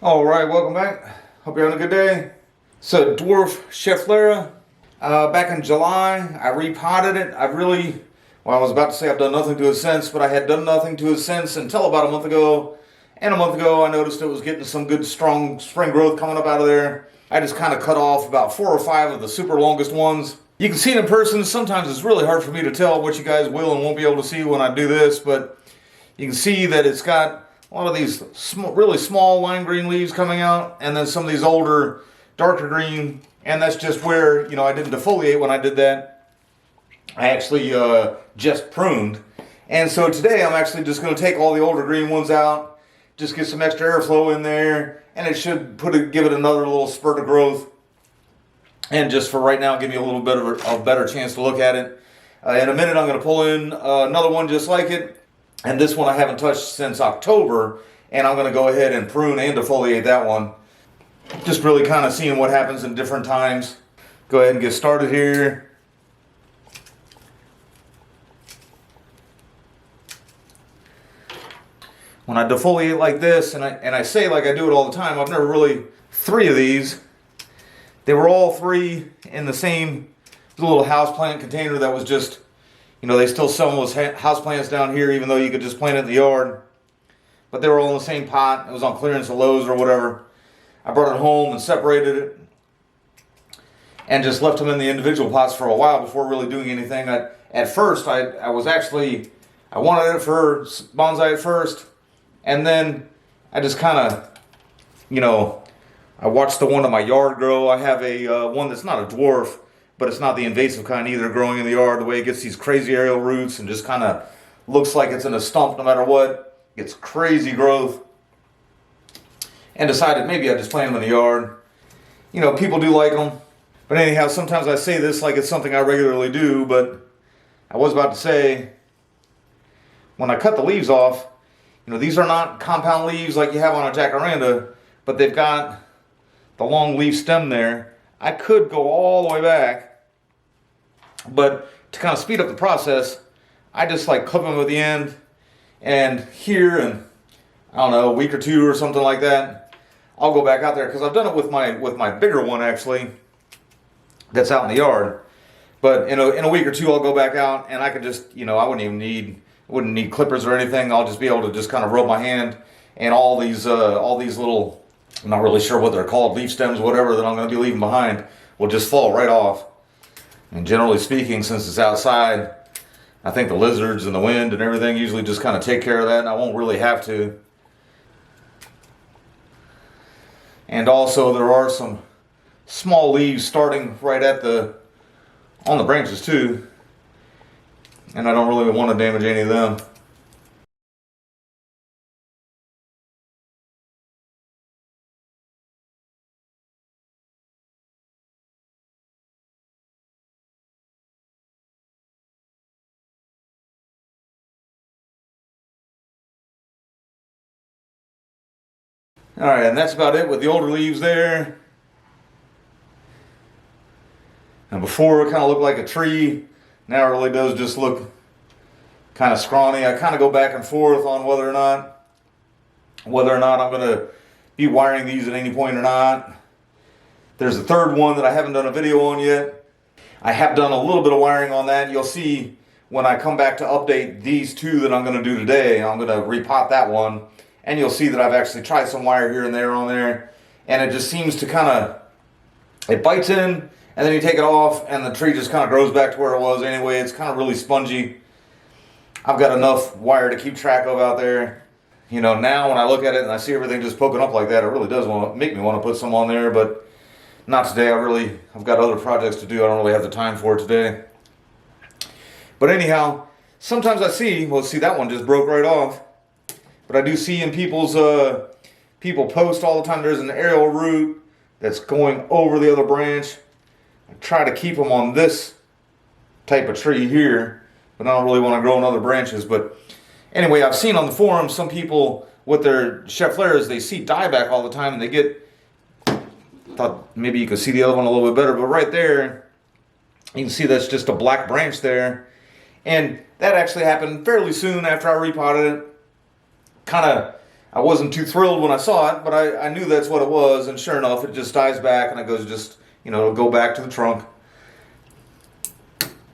All right, welcome back. Hope you're having a good day. So, Dwarf Schefflera. Back in July, I repotted it. I was about to say I've done nothing to it since, but I had done nothing to it since until about a month ago. And a month ago, I noticed it was getting some good, strong spring growth coming up out of there. I just kind of cut off about 4 or 5 of the super longest ones. You can see it in person. Sometimes it's really hard for me to tell what you guys will and won't be able to see when I do this, but you can see that it's got a lot of these really small lime green leaves coming out, and then some of these older, darker green, and that's just where, I didn't defoliate when I did that. I actually just pruned. And so today I'm actually just going to take all the older green ones out, just get some extra airflow in there, and it should give it another little spurt of growth. And just for right now, give me a little bit of a better chance to look at it. In a minute, I'm going to pull in another one just like it. And this one I haven't touched since October, and I'm going to go ahead and prune and defoliate that one. Just really kind of seeing what happens in different times. Go ahead and get started here. When I defoliate like this, and I say like I do it all the time, I've never really, 3 of these, they were all 3 in the same little houseplant container that was just, they still sell those houseplants down here, even though you could just plant it in the yard. But they were all in the same pot. It was on clearance at Lowe's or whatever. I brought it home and separated it, and just left them in the individual pots for a while before really doing anything. At first, I wanted it for bonsai at first, and then I just kind of, I watched the one in my yard grow. I have a one that's not a dwarf, but it's not the invasive kind either, growing in the yard. The way it gets these crazy aerial roots and just kind of looks like it's in a stump no matter what. It's crazy growth. And decided maybe I just plant them in the yard. People do like them. But anyhow, sometimes I say this like it's something I regularly do, but I was about to say, when I cut the leaves off, these are not compound leaves like you have on a jacaranda, but they've got the long leaf stem there. I could go all the way back, but to kind of speed up the process, I just like clip them at the end, and here in, I don't know, a week or 2 or something like that, I'll go back out there, because I've done it with my bigger one actually, that's out in the yard. But in a week or 2, I'll go back out, and I could just, I wouldn't need clippers or anything. I'll just be able to just kind of rub my hand, and all these little, I'm not really sure what they're called, leaf stems, whatever, that I'm going to be leaving behind, will just fall right off. And generally speaking, since it's outside, I think the lizards and the wind and everything usually just kind of take care of that, and I won't really have to. And also there are some small leaves starting right on the branches too, and I don't really want to damage any of them. Alright, and that's about it with the older leaves there. And before it kind of looked like a tree, now it really does just look kind of scrawny. I kind of go back and forth on whether or not I'm going to be wiring these at any point or not. There's a third one that I haven't done a video on yet. I have done a little bit of wiring on that. You'll see when I come back to update these 2 that I'm going to do today. I'm going to repot that one. And you'll see that I've actually tried some wire here and there on there. And it just seems to kind of, it bites in, and then you take it off, and the tree just kind of grows back to where it was anyway. It's kind of really spongy. I've got enough wire to keep track of out there. Now when I look at it and I see everything just poking up like that, it really does make me want to put some on there, but not today. I've got other projects to do. I don't really have the time for it today. But anyhow, sometimes I see, that one just broke right off. But I do see in people post all the time, there's an aerial root that's going over the other branch. I try to keep them on this type of tree here, but I don't really want to grow on other branches. But anyway, I've seen on the forum some people with their Scheffleras, they see dieback all the time, and they get, thought maybe you could see the other one a little bit better, but right there, you can see that's just a black branch there. And that actually happened fairly soon after I repotted it. Kind of I wasn't too thrilled when I saw it, but I knew that's what it was, and sure enough, it just dies back and it goes just, it'll go back to the trunk.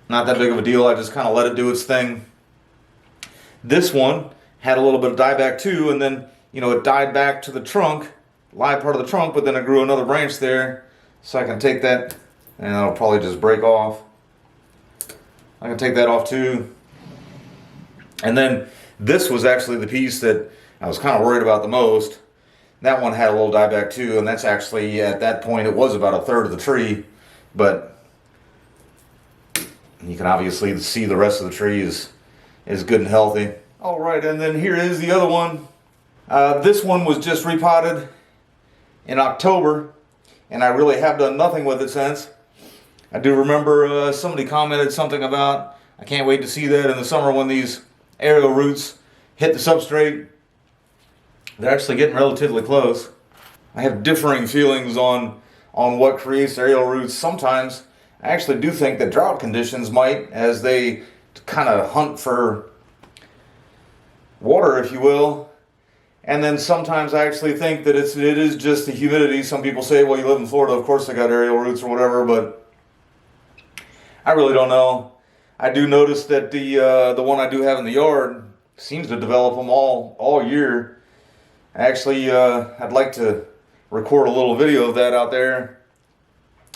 Not that big of a deal, I just kind of let it do its thing. This one had a little bit of dieback too, and then, it died back to the trunk, live part of the trunk, but then it grew another branch there, so I can take that, and it'll probably just break off. I can take that off too. And then this was actually the piece that I was kind of worried about the most. That one had a little dieback too, and that's actually, at that point, it was about a third of the tree, but you can obviously see the rest of the tree is good and healthy. All right, and then here is the other one. This one was just repotted in October, and I really have done nothing with it since. I do remember somebody commented something about, I can't wait to see that in the summer when these aerial roots hit the substrate. They're actually getting relatively close. I have differing feelings on what creates aerial roots. Sometimes I actually do think that drought conditions might, as they kind of hunt for water, if you will. And then sometimes I actually think that it is just the humidity. Some people say, well, you live in Florida, of course they got aerial roots or whatever, but I really don't know. I do notice that the one I do have in the yard seems to develop them all year. Actually, I'd like to record a little video of that out there.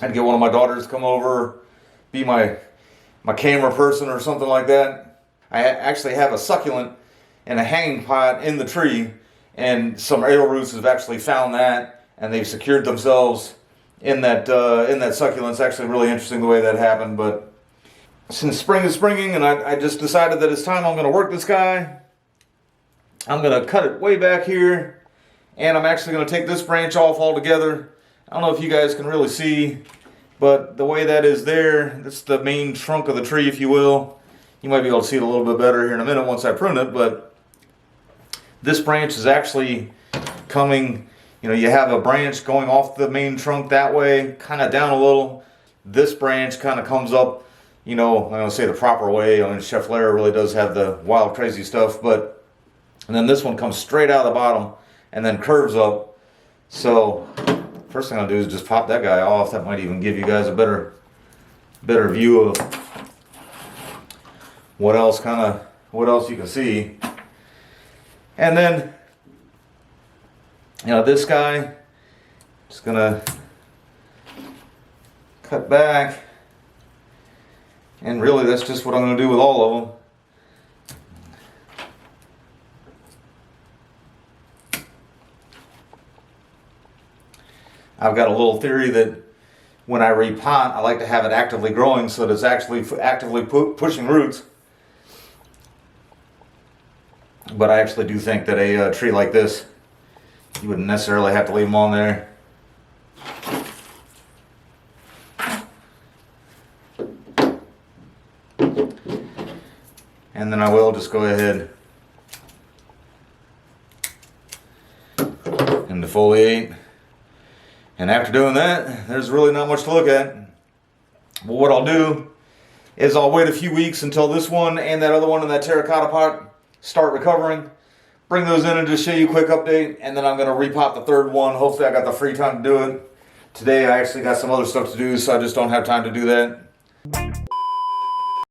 I'd get one of my daughters to come over, be my camera person or something like that. I actually have a succulent in a hanging pot in the tree, and some aerial roots have actually found that, and they've secured themselves in that succulent. It's actually really interesting the way that happened. But since spring is springing, and I just decided that it's time I'm going to work this guy. I'm going to cut it way back here, and I'm actually going to take this branch off altogether. I don't know if you guys can really see, but the way that is there, that's the main trunk of the tree, if you will. You might be able to see it a little bit better here in a minute once I prune it, but this branch is actually coming, you have a branch going off the main trunk that way, kind of down a little. This branch kind of comes up, I'm going to say the proper way. Schefflera really does have the wild, crazy stuff, and then this one comes straight out of the bottom and then curves up. So first thing I'll do is just pop that guy off. That might even give you guys a better view of what else you can see. And then, this guy, just gonna cut back, and really that's just what I'm gonna do with all of them. I've got a little theory that when I repot, I like to have it actively growing so that it's actually actively pushing roots. But I actually do think that a tree like this, you wouldn't necessarily have to leave them on there. And then I will just go ahead and defoliate. And after doing that, there's really not much to look at. But what I'll do is I'll wait a few weeks until this one and that other one in that terracotta pot start recovering. Bring those in and just show you a quick update. And then I'm going to repot the third one. Hopefully I got the free time to do it. Today I actually got some other stuff to do, so I just don't have time to do that.